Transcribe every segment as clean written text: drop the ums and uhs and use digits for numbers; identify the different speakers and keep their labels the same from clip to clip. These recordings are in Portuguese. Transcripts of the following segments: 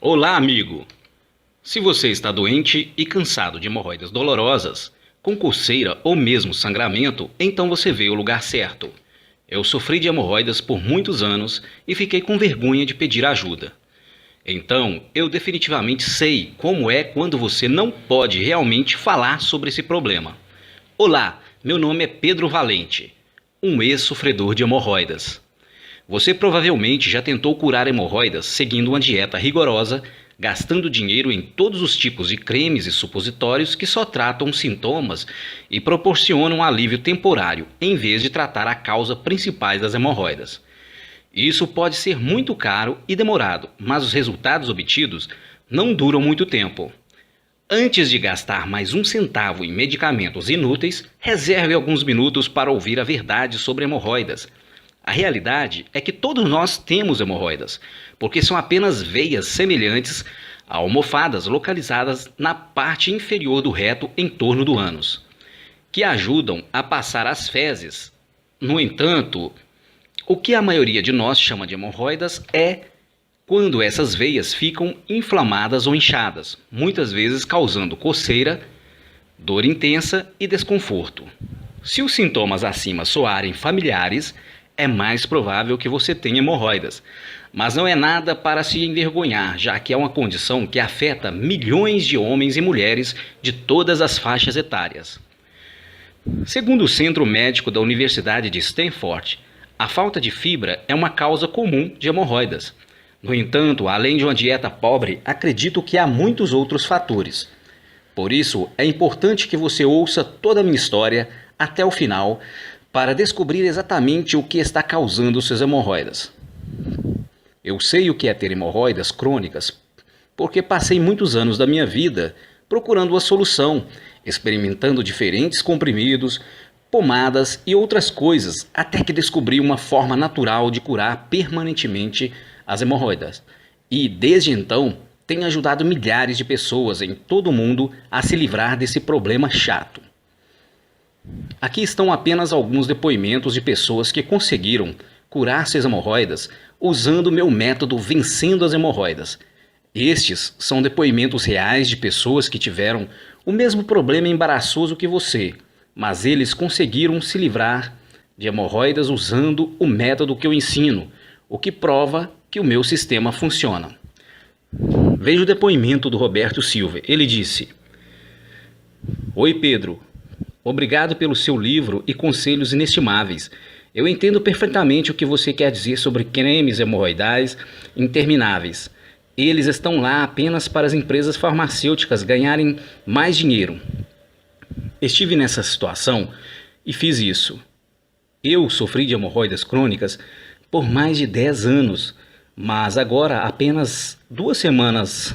Speaker 1: Olá, amigo! Se você está doente e cansado de hemorroidas dolorosas, com coceira ou mesmo sangramento, então você veio ao lugar certo. Eu sofri de hemorroidas por muitos anos e fiquei com vergonha de pedir ajuda. Então, eu definitivamente sei como é quando você não pode realmente falar sobre esse problema. Olá, meu nome é Pedro Valente, um ex-sofredor de hemorroidas. Você provavelmente já tentou curar hemorroidas seguindo uma dieta rigorosa, gastando dinheiro em todos os tipos de cremes e supositórios que só tratam os sintomas e proporcionam um alívio temporário, em vez de tratar a causa principal das hemorroidas. Isso pode ser muito caro e demorado, mas os resultados obtidos não duram muito tempo. Antes de gastar mais um centavo em medicamentos inúteis, reserve alguns minutos para ouvir a verdade sobre hemorroidas. A realidade é que todos nós temos hemorroidas, porque são apenas veias semelhantes a almofadas localizadas na parte inferior do reto em torno do ânus, que ajudam a passar as fezes. No entanto, o que a maioria de nós chama de hemorroidas é quando essas veias ficam inflamadas ou inchadas, muitas vezes causando coceira, dor intensa e desconforto. Se os sintomas acima soarem familiares, é mais provável que você tenha hemorroidas. Mas não é nada para se envergonhar, já que é uma condição que afeta milhões de homens e mulheres de todas as faixas etárias. Segundo o Centro Médico da Universidade de Stanford, a falta de fibra é uma causa comum de hemorroidas. No entanto, além de uma dieta pobre, acredito que há muitos outros fatores. Por isso, é importante que você ouça toda a minha história até o final para descobrir exatamente o que está causando suas hemorroidas. Eu sei o que é ter hemorroidas crônicas, porque passei muitos anos da minha vida procurando uma solução, experimentando diferentes comprimidos, pomadas e outras coisas, até que descobri uma forma natural de curar permanentemente as hemorroidas. E, desde então, tenho ajudado milhares de pessoas em todo o mundo a se livrar desse problema chato. Aqui estão apenas alguns depoimentos de pessoas que conseguiram curar suas hemorroidas usando o meu método Vencendo as Hemorroidas. Estes são depoimentos reais de pessoas que tiveram o mesmo problema embaraçoso que você, mas eles conseguiram se livrar de hemorroidas usando o método que eu ensino, o que prova que o meu sistema funciona. Veja o depoimento do Roberto Silva. Ele disse: Oi, Pedro. Obrigado pelo seu livro e conselhos inestimáveis. Eu entendo perfeitamente o que você quer dizer sobre cremes hemorroidais intermináveis. Eles estão lá apenas para as empresas farmacêuticas ganharem mais dinheiro. Estive nessa situação e fiz isso. Eu sofri de hemorroidas crônicas por mais de 10 anos, mas agora, apenas 2 semanas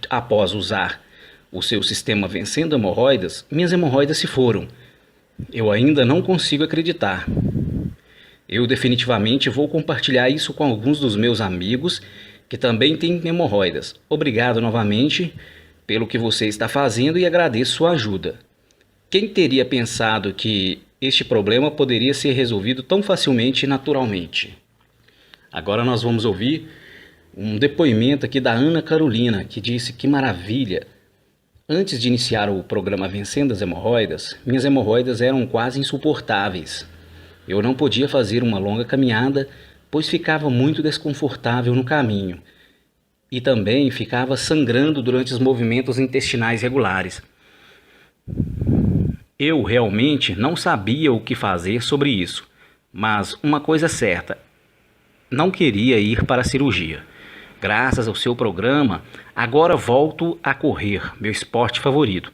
Speaker 1: após usar o seu sistema Vencendo Hemorroidas, minhas hemorroidas se foram. Eu ainda não consigo acreditar. Eu definitivamente vou compartilhar isso com alguns dos meus amigos que também têm hemorroidas. Obrigado novamente pelo que você está fazendo e agradeço sua ajuda. Quem teria pensado que este problema poderia ser resolvido tão facilmente e naturalmente? Agora nós vamos ouvir um depoimento aqui da Ana Carolina, que disse: que maravilha! Antes de iniciar o programa Vencendo as Hemorroidas, minhas hemorroidas eram quase insuportáveis. Eu não podia fazer uma longa caminhada, pois ficava muito desconfortável no caminho. E também ficava sangrando durante os movimentos intestinais regulares. Eu realmente não sabia o que fazer sobre isso, mas uma coisa é certa: não queria ir para a cirurgia. Graças ao seu programa, agora volto a correr, meu esporte favorito.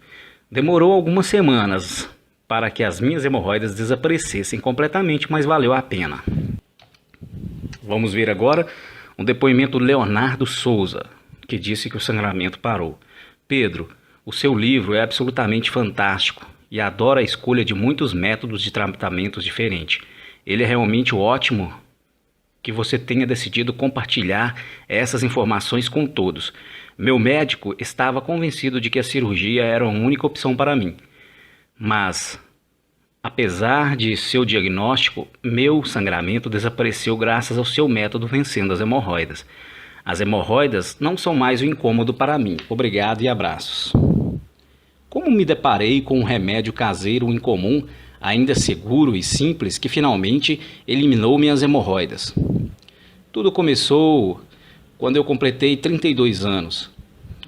Speaker 1: Demorou algumas semanas para que as minhas hemorroidas desaparecessem completamente, mas valeu a pena. Vamos ver agora um depoimento do Leonardo Souza, que disse que o sangramento parou. Pedro, o seu livro é absolutamente fantástico e adoro a escolha de muitos métodos de tratamentos diferentes. Ele é realmente ótimo que você tenha decidido compartilhar essas informações com todos. Meu médico estava convencido de que a cirurgia era a única opção para mim. Mas, apesar de seu diagnóstico, meu sangramento desapareceu graças ao seu método Vencendo as Hemorroidas. As hemorroidas não são mais um incômodo para mim. Obrigado e abraços. Como me deparei com um remédio caseiro incomum, ainda seguro e simples, que finalmente eliminou minhas hemorroidas. Tudo começou quando eu completei 32 anos,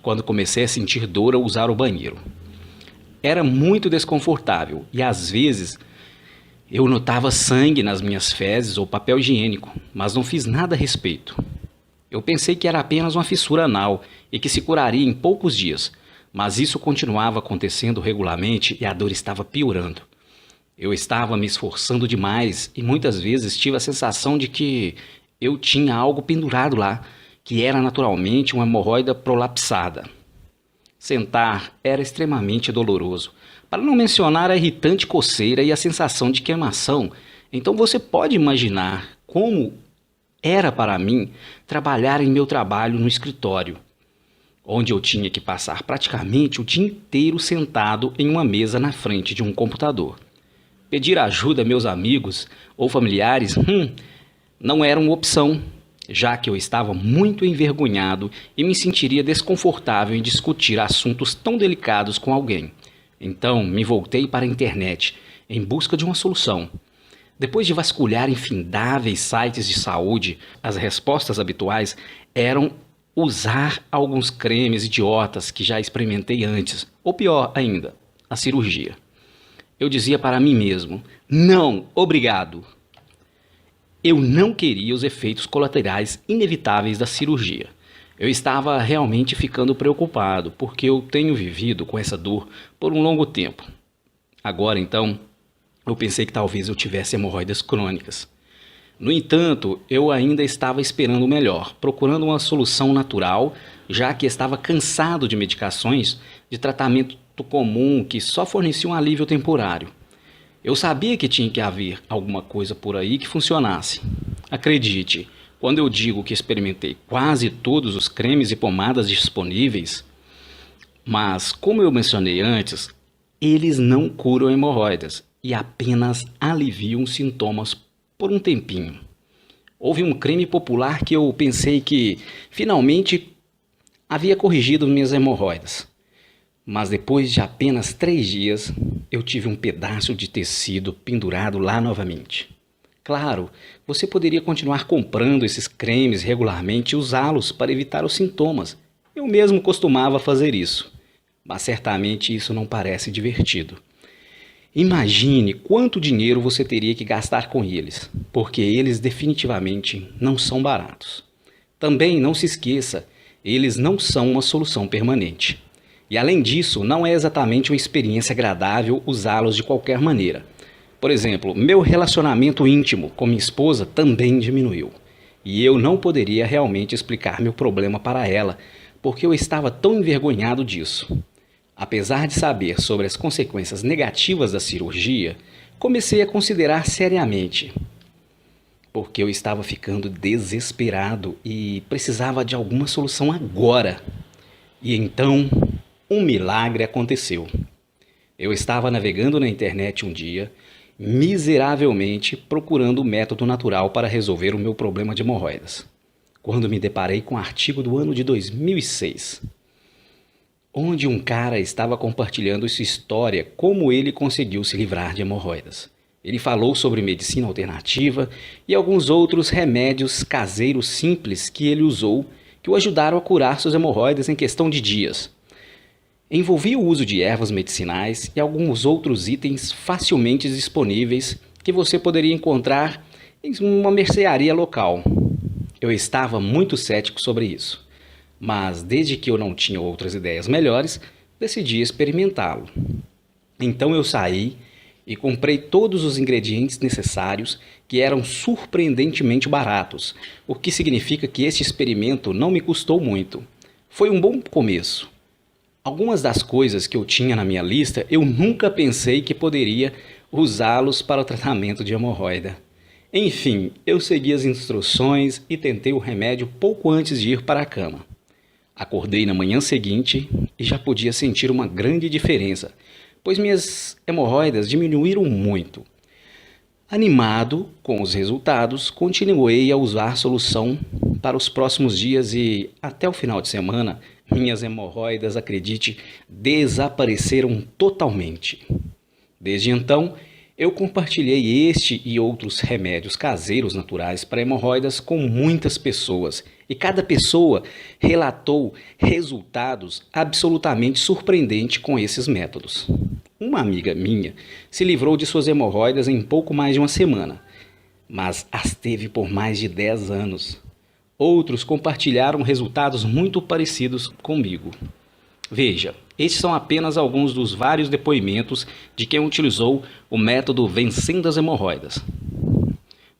Speaker 1: quando comecei a sentir dor ao usar o banheiro. Era muito desconfortável e às vezes eu notava sangue nas minhas fezes ou papel higiênico, mas não fiz nada a respeito. Eu pensei que era apenas uma fissura anal e que se curaria em poucos dias, mas isso continuava acontecendo regularmente e a dor estava piorando. Eu estava me esforçando demais e muitas vezes tive a sensação de que eu tinha algo pendurado lá, que era naturalmente uma hemorroida prolapsada. Sentar era extremamente doloroso, para não mencionar a irritante coceira e a sensação de queimação. Então você pode imaginar como era para mim trabalhar em meu trabalho no escritório, onde eu tinha que passar praticamente o dia inteiro sentado em uma mesa na frente de um computador. Pedir ajuda a meus amigos ou familiares não era uma opção, já que eu estava muito envergonhado e me sentiria desconfortável em discutir assuntos tão delicados com alguém. Então, me voltei para a internet em busca de uma solução. Depois de vasculhar infindáveis sites de saúde, as respostas habituais eram usar alguns cremes idiotas que já experimentei antes, ou pior ainda, a cirurgia. Eu dizia para mim mesmo: não, obrigado. Eu não queria os efeitos colaterais inevitáveis da cirurgia. Eu estava realmente ficando preocupado, porque eu tenho vivido com essa dor por um longo tempo. Agora, então, eu pensei que talvez eu tivesse hemorroidas crônicas. No entanto, eu ainda estava esperando o melhor, procurando uma solução natural, já que estava cansado de medicações de tratamento comum que só forneciam um alívio temporário. Eu sabia que tinha que haver alguma coisa por aí que funcionasse. Acredite, quando eu digo que experimentei quase todos os cremes e pomadas disponíveis, mas como eu mencionei antes, eles não curam hemorroidas e apenas aliviam os sintomas por um tempinho. Houve um creme popular que eu pensei que finalmente havia corrigido minhas hemorroidas. Mas depois de apenas 3 dias, eu tive um pedaço de tecido pendurado lá novamente. Claro, você poderia continuar comprando esses cremes regularmente e usá-los para evitar os sintomas. Eu mesmo costumava fazer isso, mas certamente isso não parece divertido. Imagine quanto dinheiro você teria que gastar com eles, porque eles definitivamente não são baratos. Também não se esqueça, eles não são uma solução permanente. E além disso, não é exatamente uma experiência agradável usá-los de qualquer maneira. Por exemplo, meu relacionamento íntimo com minha esposa também diminuiu. E eu não poderia realmente explicar meu problema para ela, porque eu estava tão envergonhado disso. Apesar de saber sobre as consequências negativas da cirurgia, comecei a considerar seriamente, porque eu estava ficando desesperado e precisava de alguma solução agora. E então, um milagre aconteceu. Eu estava navegando na internet um dia, miseravelmente procurando o método natural para resolver o meu problema de hemorroidas, quando me deparei com um artigo do ano de 2006, onde um cara estava compartilhando sua história, como ele conseguiu se livrar de hemorroidas. Ele falou sobre medicina alternativa e alguns outros remédios caseiros simples que ele usou, que o ajudaram a curar suas hemorroidas em questão de dias. Envolvia o uso de ervas medicinais e alguns outros itens facilmente disponíveis que você poderia encontrar em uma mercearia local. Eu estava muito cético sobre isso, mas desde que eu não tinha outras ideias melhores, decidi experimentá-lo. Então eu saí e comprei todos os ingredientes necessários, que eram surpreendentemente baratos, o que significa que este experimento não me custou muito. Foi um bom começo. Algumas das coisas que eu tinha na minha lista, eu nunca pensei que poderia usá-los para o tratamento de hemorroida. Enfim, eu segui as instruções e tentei o remédio pouco antes de ir para a cama. Acordei na manhã seguinte e já podia sentir uma grande diferença, pois minhas hemorroidas diminuíram muito. Animado com os resultados, continuei a usar a solução para os próximos dias e até o final de semana, minhas hemorroidas, acredite, desapareceram totalmente. Desde então, eu compartilhei este e outros remédios caseiros naturais para hemorroidas com muitas pessoas e cada pessoa relatou resultados absolutamente surpreendentes com esses métodos. Uma amiga minha se livrou de suas hemorroidas em pouco mais de uma semana, mas as teve por mais de 10 anos. Outros compartilharam resultados muito parecidos comigo. Veja, estes são apenas alguns dos vários depoimentos de quem utilizou o método Vencendo as Hemorroidas.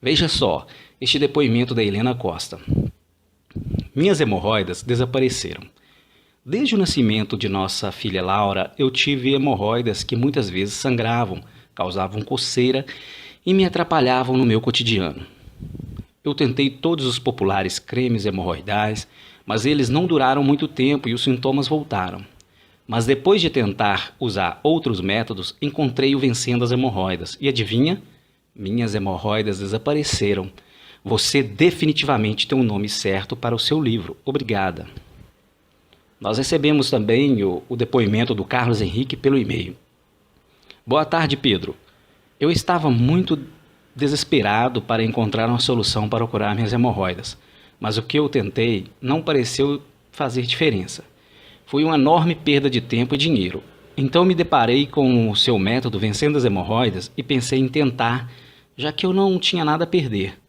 Speaker 1: Veja só, este depoimento da Helena Costa. Minhas hemorroidas desapareceram. Desde o nascimento de nossa filha Laura, eu tive hemorroidas que muitas vezes sangravam, causavam coceira e me atrapalhavam no meu cotidiano. Eu tentei todos os populares cremes hemorroidais, mas eles não duraram muito tempo e os sintomas voltaram. Mas depois de tentar usar outros métodos, encontrei o Vencendo as Hemorroidas. E adivinha? Minhas hemorroidas desapareceram. Você definitivamente tem um nome certo para o seu livro. Obrigada. Nós recebemos também o depoimento do Carlos Henrique pelo e-mail. Boa tarde, Pedro. Eu estava muito desesperado para encontrar uma solução para curar minhas hemorroidas, mas o que eu tentei não pareceu fazer diferença. Foi uma enorme perda de tempo e dinheiro. Então me deparei com o seu método Vencendo as Hemorroidas e pensei em tentar, já que eu não tinha nada a perder.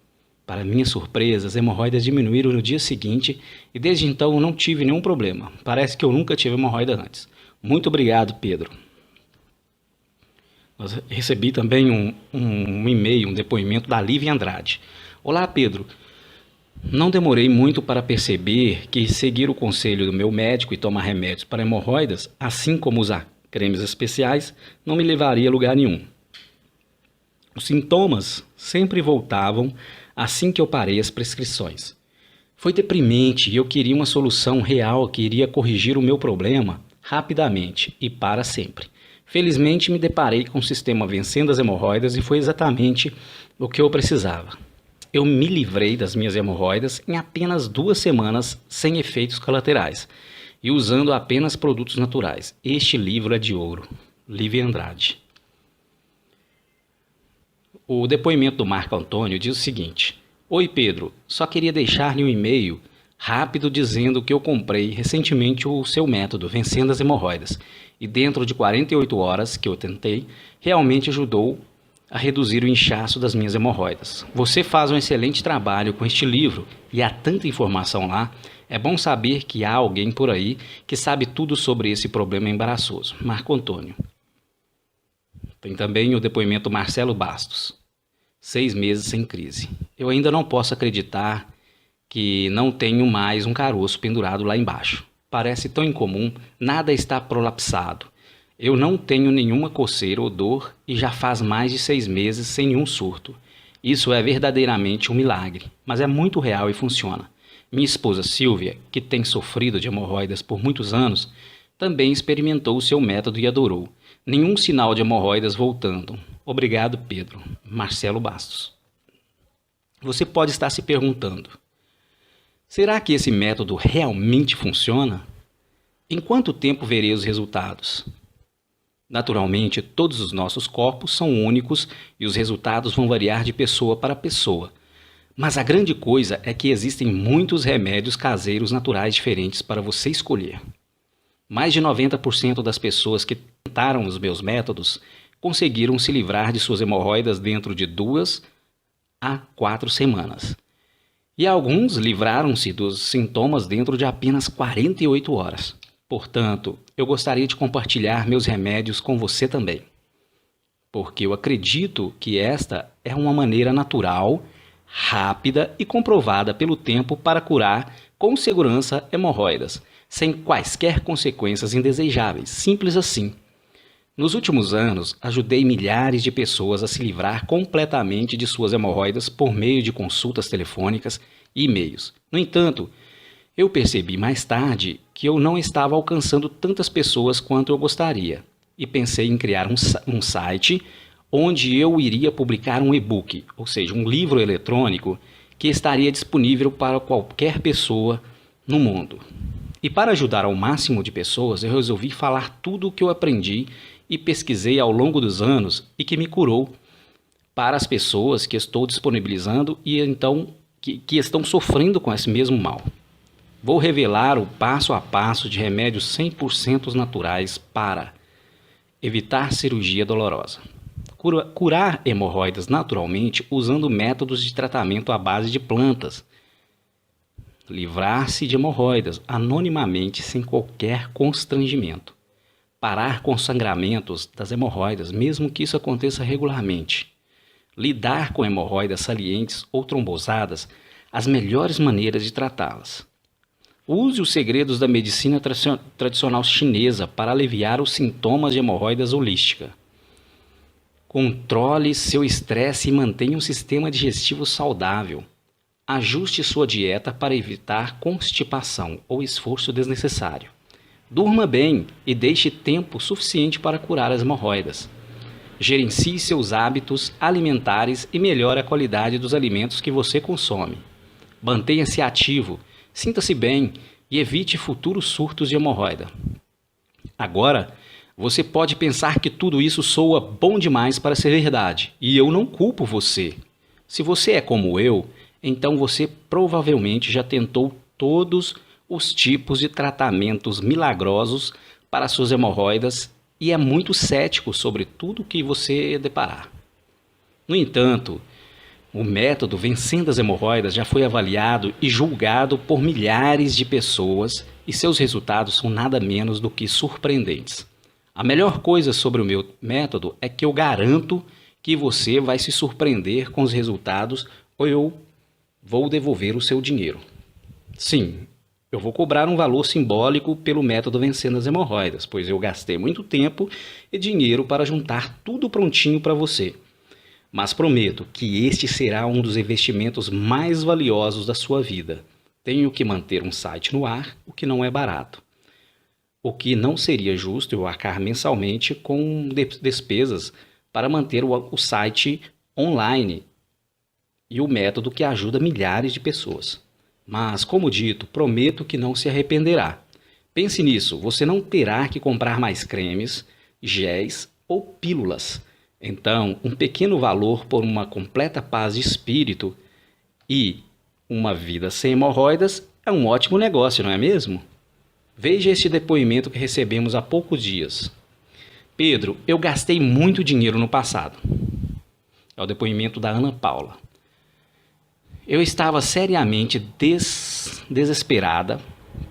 Speaker 1: Para minha surpresa, as hemorroidas diminuíram no dia seguinte e desde então eu não tive nenhum problema. Parece que eu nunca tive hemorroida antes. Muito obrigado, Pedro. Eu recebi também um e-mail, um depoimento da Lívia Andrade. Olá, Pedro. Não demorei muito para perceber que seguir o conselho do meu médico e tomar remédios para hemorroidas, assim como usar cremes especiais, não me levaria a lugar nenhum. Os sintomas sempre voltavam assim que eu parei as prescrições. Foi deprimente e eu queria uma solução real que iria corrigir o meu problema rapidamente e para sempre. Felizmente me deparei com o sistema Vencendo as Hemorroidas e foi exatamente o que eu precisava. Eu me livrei das minhas hemorroidas em apenas 2 semanas sem efeitos colaterais e usando apenas produtos naturais. Este livro é de ouro. Lívia Andrade. O depoimento do Marco Antônio diz o seguinte: Oi, Pedro, só queria deixar-lhe um e-mail rápido dizendo que eu comprei recentemente o seu método Vencendo as Hemorroidas e dentro de 48 horas que eu tentei, realmente ajudou a reduzir o inchaço das minhas hemorroidas. Você faz um excelente trabalho com este livro e há tanta informação lá, é bom saber que há alguém por aí que sabe tudo sobre esse problema embaraçoso. Marco Antônio. Tem também o depoimento Marcelo Bastos. 6 meses sem crise. Eu ainda não posso acreditar que não tenho mais um caroço pendurado lá embaixo. Parece tão incomum, nada está prolapsado. Eu não tenho nenhuma coceira ou dor e já faz mais de 6 meses sem nenhum surto. Isso é verdadeiramente um milagre, mas é muito real e funciona. Minha esposa Silvia, que tem sofrido de hemorroidas por muitos anos, também experimentou o seu método e adorou. Nenhum sinal de hemorroidas voltando. Obrigado, Pedro. Marcelo Bastos. Você pode estar se perguntando: será que esse método realmente funciona? Em quanto tempo verei os resultados? Naturalmente, todos os nossos corpos são únicos e os resultados vão variar de pessoa para pessoa. Mas a grande coisa é que existem muitos remédios caseiros naturais diferentes para você escolher. Mais de 90% das pessoas que tentaram os meus métodos conseguiram se livrar de suas hemorroidas dentro de 2 a 4 semanas. E alguns livraram-se dos sintomas dentro de apenas 48 horas. Portanto, eu gostaria de compartilhar meus remédios com você também, porque eu acredito que esta é uma maneira natural, rápida e comprovada pelo tempo para curar com segurança hemorroidas, sem quaisquer consequências indesejáveis, simples assim. Nos últimos anos, ajudei milhares de pessoas a se livrar completamente de suas hemorroidas por meio de consultas telefônicas e e-mails. No entanto, eu percebi mais tarde que eu não estava alcançando tantas pessoas quanto eu gostaria e pensei em criar um site onde eu iria publicar um e-book, ou seja, um livro eletrônico que estaria disponível para qualquer pessoa no mundo. E para ajudar ao máximo de pessoas, eu resolvi falar tudo o que eu aprendi e pesquisei ao longo dos anos e que me curou para as pessoas que estou disponibilizando e então que estão sofrendo com esse mesmo mal. Vou revelar o passo a passo de remédios 100% naturais para evitar cirurgia dolorosa. Curar hemorroidas naturalmente usando métodos de tratamento à base de plantas. Livrar-se de hemorroidas anonimamente sem qualquer constrangimento. Parar com sangramentos das hemorroidas, mesmo que isso aconteça regularmente. Lidar com hemorroidas salientes ou trombosadas, as melhores maneiras de tratá-las. Use os segredos da medicina tradicional chinesa para aliviar os sintomas de hemorroidas holística. Controle seu estresse e mantenha um sistema digestivo saudável. Ajuste sua dieta para evitar constipação ou esforço desnecessário. Durma bem e deixe tempo suficiente para curar as hemorroidas. Gerencie seus hábitos alimentares e melhore a qualidade dos alimentos que você consome. Mantenha-se ativo, sinta-se bem e evite futuros surtos de hemorroida. Agora, você pode pensar que tudo isso soa bom demais para ser verdade, e eu não culpo você. Se você é como eu, então você provavelmente já tentou todos os tipos de tratamentos milagrosos para suas hemorroidas e é muito cético sobre tudo que você deparar. No entanto, o método Vencendo as Hemorroidas já foi avaliado e julgado por milhares de pessoas e seus resultados são nada menos do que surpreendentes. A melhor coisa sobre o meu método é que eu garanto que você vai se surpreender com os resultados ou eu vou devolver o seu dinheiro. Sim, eu vou cobrar um valor simbólico pelo método Vencendo as Hemorroidas, pois eu gastei muito tempo e dinheiro para juntar tudo prontinho para você. Mas prometo que este será um dos investimentos mais valiosos da sua vida. Tenho que manter um site no ar, o que não é barato. O que não seria justo eu arcar mensalmente com despesas para manter o site online e o método que ajuda milhares de pessoas. Mas, como dito, prometo que não se arrependerá. Pense nisso, você não terá que comprar mais cremes, géis ou pílulas. Então, um pequeno valor por uma completa paz de espírito e uma vida sem hemorroidas é um ótimo negócio, não é mesmo? Veja este depoimento que recebemos há poucos dias. Pedro, eu gastei muito dinheiro no passado. É o depoimento da Ana Paula. Eu estava seriamente desesperada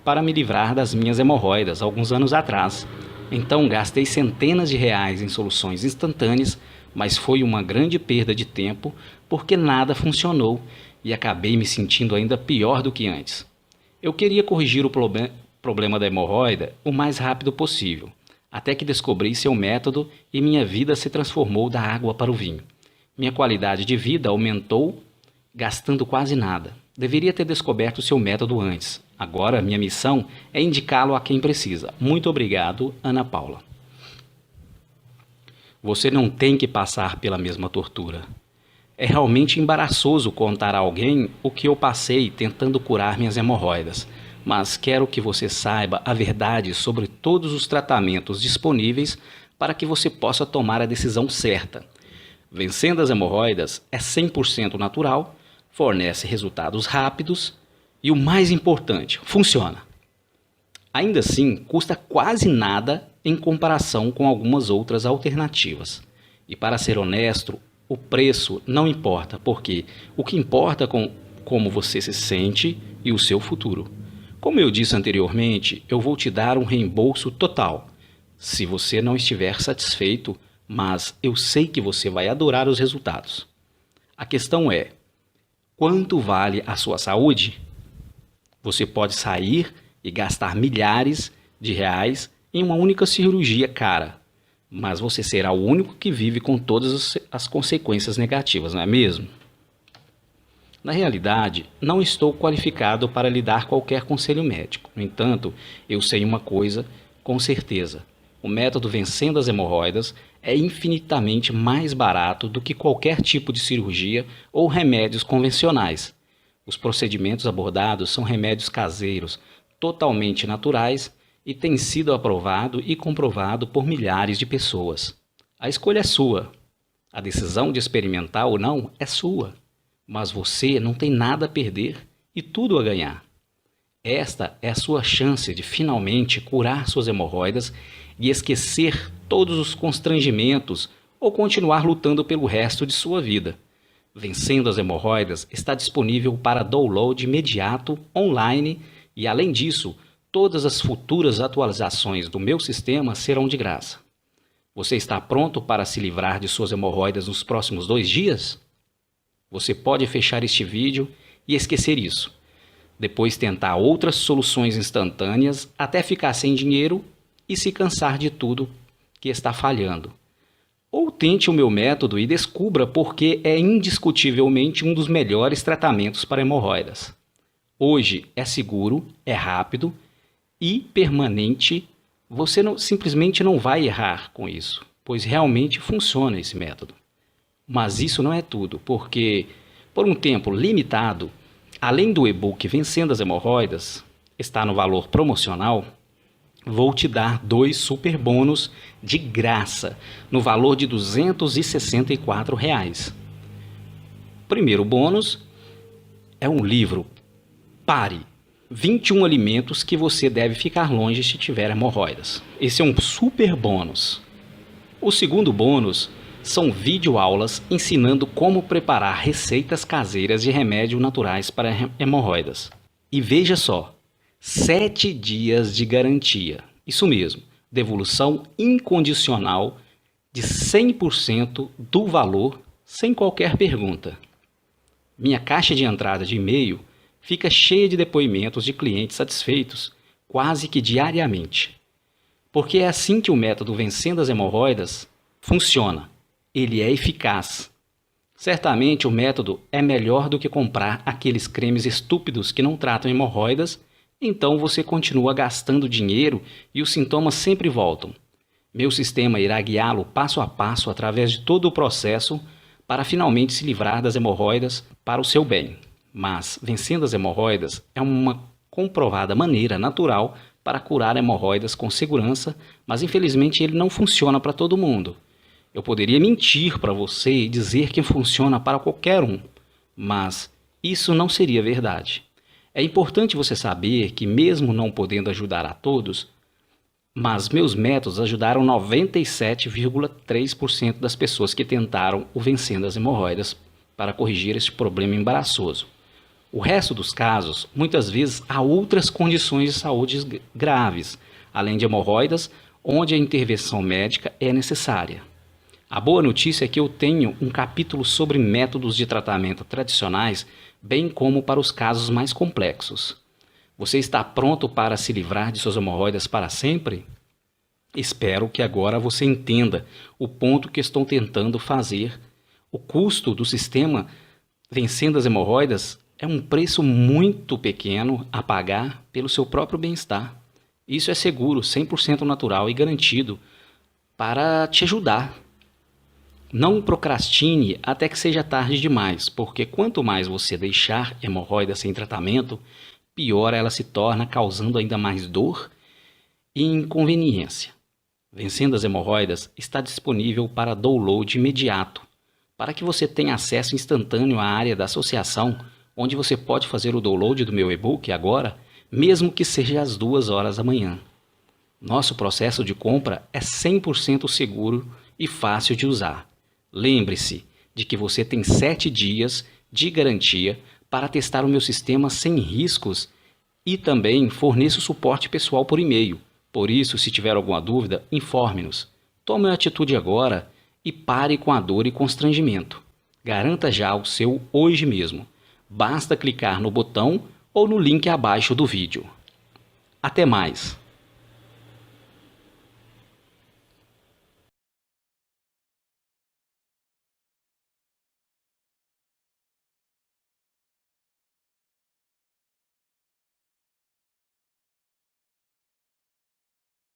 Speaker 1: para me livrar das minhas hemorroidas alguns anos atrás. Então gastei centenas de reais em soluções instantâneas, mas foi uma grande perda de tempo porque nada funcionou e acabei me sentindo ainda pior do que antes. Eu queria corrigir o problema da hemorroida o mais rápido possível, até que descobri seu método e minha vida se transformou da água para o vinho. Minha qualidade de vida aumentou gastando quase nada. Deveria ter descoberto seu método antes. Agora, minha missão é indicá-lo a quem precisa. Muito obrigado, Ana Paula. Você não tem que passar pela mesma tortura. É realmente embaraçoso contar a alguém o que eu passei tentando curar minhas hemorroidas, mas quero que você saiba a verdade sobre todos os tratamentos disponíveis para que você possa tomar a decisão certa. Vencendo as hemorroidas é 100% natural, fornece resultados rápidos e o mais importante, funciona. Ainda assim, custa quase nada em comparação com algumas outras alternativas. E para ser honesto, o preço não importa, porque o que importa é como você se sente e o seu futuro. Como eu disse anteriormente, eu vou te dar um reembolso total, se você não estiver satisfeito, mas eu sei que você vai adorar os resultados. A questão é, quanto vale a sua saúde? Você pode sair e gastar milhares de reais em uma única cirurgia cara, mas você será o único que vive com todas as consequências negativas, não é mesmo? Na realidade, não estou qualificado para lhe dar qualquer conselho médico. No entanto, eu sei uma coisa com certeza. O método Vencendo as Hemorroidas é infinitamente mais barato do que qualquer tipo de cirurgia ou remédios convencionais. Os procedimentos abordados são remédios caseiros, totalmente naturais e têm sido aprovado e comprovado por milhares de pessoas. A escolha é sua. A decisão de experimentar ou não é sua. Mas você não tem nada a perder e tudo a ganhar. Esta é a sua chance de finalmente curar suas hemorroidas e esquecer todos os constrangimentos ou continuar lutando pelo resto de sua vida. Vencendo as Hemorroidas está disponível para download imediato, online e, além disso, todas as futuras atualizações do meu sistema serão de graça. Você está pronto para se livrar de suas hemorroidas nos próximos 2 dias? Você pode fechar este vídeo e esquecer isso. Depois tentar outras soluções instantâneas até ficar sem dinheiro e se cansar de tudo que está falhando. Ou tente o meu método e descubra por que é indiscutivelmente um dos melhores tratamentos para hemorroidas. Hoje é seguro, é rápido e permanente. Você simplesmente não vai errar com isso, pois realmente funciona esse método. Mas isso não é tudo, porque por um tempo limitado, além do e-book Vencendo as Hemorroidas, está no valor promocional, vou te dar 2 super bônus de graça, no valor de R$ 264. Primeiro bônus é um livro Pare, 21 alimentos que você deve ficar longe se tiver hemorroidas. Esse é um super bônus. O segundo bônus são videoaulas ensinando como preparar receitas caseiras de remédios naturais para hemorroidas. E veja só, 7 dias de garantia. Isso mesmo, devolução incondicional de 100% do valor, sem qualquer pergunta. Minha caixa de entrada de e-mail fica cheia de depoimentos de clientes satisfeitos, quase que diariamente. Porque é assim que o método Vencendo as Hemorroidas funciona. Ele é eficaz. Certamente o método é melhor do que comprar aqueles cremes estúpidos que não tratam hemorroidas. Então você continua gastando dinheiro e os sintomas sempre voltam. Meu sistema irá guiá-lo passo a passo através de todo o processo para finalmente se livrar das hemorroidas para o seu bem. Mas Vencendo as Hemorroidas é uma comprovada maneira natural para curar hemorroidas com segurança, mas infelizmente ele não funciona para todo mundo. Eu poderia mentir para você e dizer que funciona para qualquer um, mas isso não seria verdade. É importante você saber que, mesmo não podendo ajudar a todos, mas meus métodos ajudaram 97,3% das pessoas que tentaram o Vencendo as Hemorroidas para corrigir este problema embaraçoso. O resto dos casos, muitas vezes, há outras condições de saúde graves, além de hemorroidas, onde a intervenção médica é necessária. A boa notícia é que eu tenho um capítulo sobre métodos de tratamento tradicionais, bem como para os casos mais complexos. Você está pronto para se livrar de suas hemorroidas para sempre? Espero que agora você entenda o ponto que estou tentando fazer. O custo do sistema Vencendo as Hemorroidas é um preço muito pequeno a pagar pelo seu próprio bem-estar. Isso é seguro, 100% natural e garantido para te ajudar. Não procrastine até que seja tarde demais, porque quanto mais você deixar hemorroida sem tratamento, pior ela se torna, causando ainda mais dor e inconveniência. Vencendo as Hemorroidas está disponível para download imediato, para que você tenha acesso instantâneo à área da associação, onde você pode fazer o download do meu e-book agora, mesmo que seja às 2 horas da manhã. Nosso processo de compra é 100% seguro e fácil de usar. Lembre-se de que você tem 7 dias de garantia para testar o meu sistema sem riscos e também forneço suporte pessoal por e-mail. Por isso, se tiver alguma dúvida, informe-nos. Tome a atitude agora e pare com a dor e constrangimento. Garanta já o seu hoje mesmo. Basta clicar no botão ou no link abaixo do vídeo. Até mais!